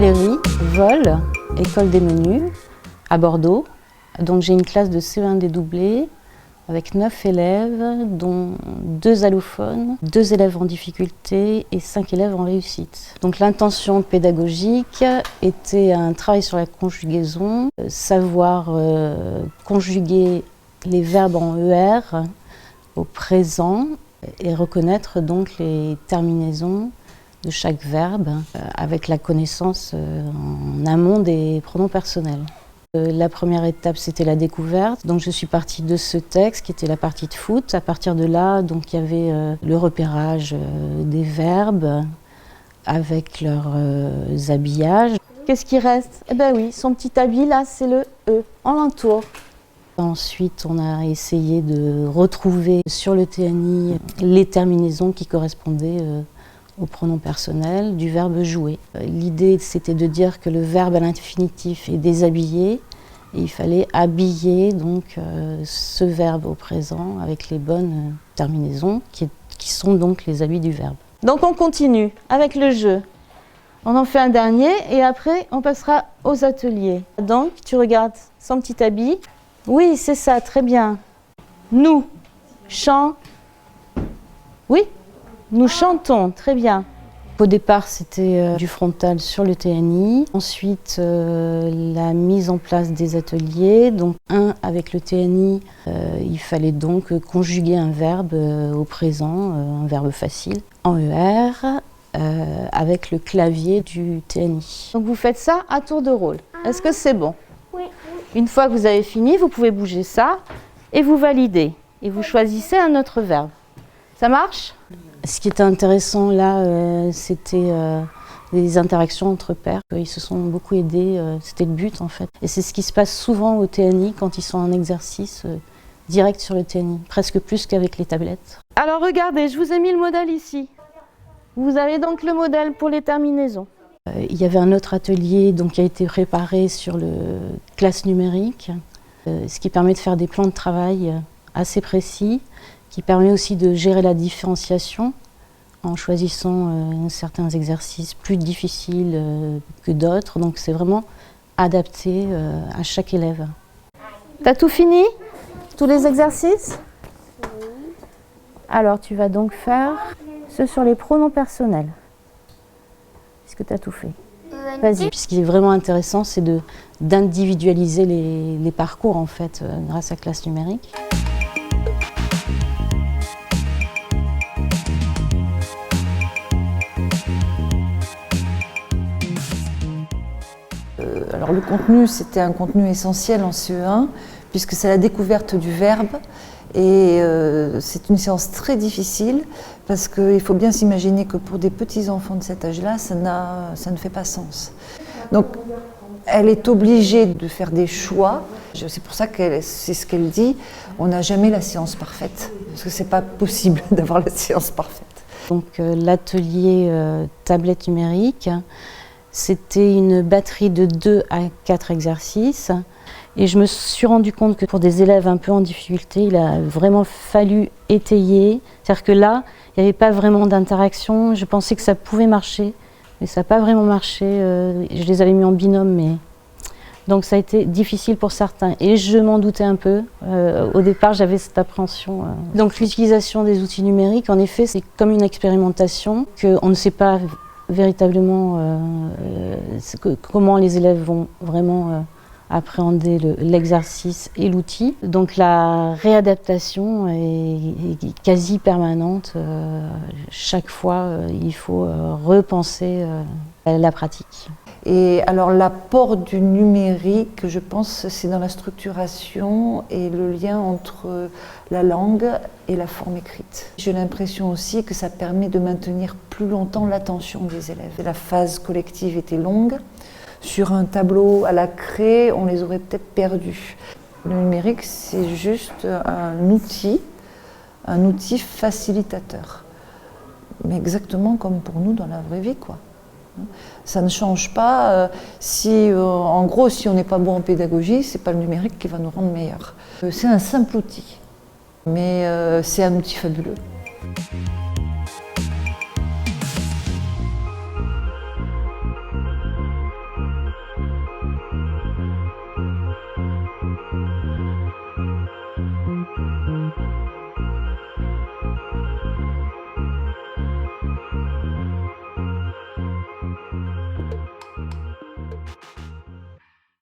Valérie, Vol, école des menus, à Bordeaux. Donc j'ai une classe de CE1 dédoublé avec 9 élèves, dont 2 allophones, 2 élèves en difficulté et 5 élèves en réussite. Donc l'intention pédagogique était un travail sur la conjugaison, savoir conjuguer les verbes en ER au présent et reconnaître donc les terminaisons de chaque verbe avec la connaissance en amont des pronoms personnels. La première étape, c'était la découverte. Donc je suis partie de ce texte qui était la partie de foot. À partir de là, donc il y avait le repérage des verbes avec leurs habillages. Qu'est-ce qui reste? Eh bien oui, son petit habit là, c'est le E, en l'entour. Ensuite, on a essayé de retrouver sur le TNI les terminaisons qui correspondaient au pronom personnel du verbe jouer. L'idée, c'était de dire que le verbe à l'infinitif est déshabillé et il fallait habiller donc ce verbe au présent avec les bonnes terminaisons qui sont donc les habits du verbe. Donc on continue avec le jeu. On en fait un dernier et après on passera aux ateliers. Donc tu regardes son petit habit. Oui, c'est ça, très bien. Nous, chant. Oui, nous chantons, très bien. Au départ, c'était du frontal sur le TNI. Ensuite, la mise en place des ateliers. Donc, avec le TNI, il fallait donc conjuguer un verbe au présent, un verbe facile, en ER, avec le clavier du TNI. Donc, vous faites ça à tour de rôle. Est-ce que c'est bon? Oui. Une fois que vous avez fini, vous pouvez bouger ça et vous validez. Et vous choisissez un autre verbe. Ça marche? Ce qui était intéressant là, c'était les interactions entre pairs. Ils se sont beaucoup aidés, c'était le but en fait. Et c'est ce qui se passe souvent au TNI quand ils sont en exercice direct sur le TNI, presque plus qu'avec les tablettes. Alors regardez, je vous ai mis le modèle ici. Vous avez donc le modèle pour les terminaisons. Il y avait un autre atelier donc, qui a été préparé sur le classe numérique, ce qui permet de faire des plans de travail assez précis, qui permet aussi de gérer la différenciation en choisissant certains exercices plus difficiles que d'autres. Donc c'est vraiment adapté à chaque élève. T'as tout fini? Tous les exercices? Oui. Alors tu vas donc faire ceux sur les pronoms personnels. Est-ce que tu as tout fait? Vas-y. Ce qui est vraiment intéressant, c'est d'individualiser les parcours en fait, grâce à classe numérique. Alors le contenu, c'était un contenu essentiel en CE1, puisque c'est la découverte du verbe. Et c'est une séance très difficile, parce qu'il faut bien s'imaginer que pour des petits enfants de cet âge-là, ça ne fait pas sens. Donc elle est obligée de faire des choix. C'est pour ça que c'est ce qu'elle dit, on n'a jamais la séance parfaite, parce que c'est pas possible d'avoir la séance parfaite. Donc l'atelier tablette numérique, c'était une batterie de 2 à 4 exercices. Et je me suis rendu compte que pour des élèves un peu en difficulté, il a vraiment fallu étayer. C'est-à-dire que là, il n'y avait pas vraiment d'interaction. Je pensais que ça pouvait marcher, mais ça n'a pas vraiment marché. Je les avais mis en binôme, mais... Donc ça a été difficile pour certains. Et je m'en doutais un peu. Au départ, j'avais cette appréhension. Donc l'utilisation des outils numériques, en effet, c'est comme une expérimentation qu'on ne sait pas véritablement comment les élèves vont vraiment appréhender l'exercice et l'outil. Donc la réadaptation est quasi permanente. Chaque fois, il faut repenser la pratique. Et alors l'apport du numérique, je pense, c'est dans la structuration et le lien entre la langue et la forme écrite. J'ai l'impression aussi que ça permet de maintenir plus longtemps l'attention des élèves. La phase collective était longue. Sur un tableau à la craie, on les aurait peut-être perdus. Le numérique, c'est juste un outil facilitateur. Mais exactement comme pour nous dans la vraie vie, quoi. Ça ne change pas. En gros, si on n'est pas bon en pédagogie, c'est pas le numérique qui va nous rendre meilleurs. C'est un simple outil, mais c'est un outil fabuleux.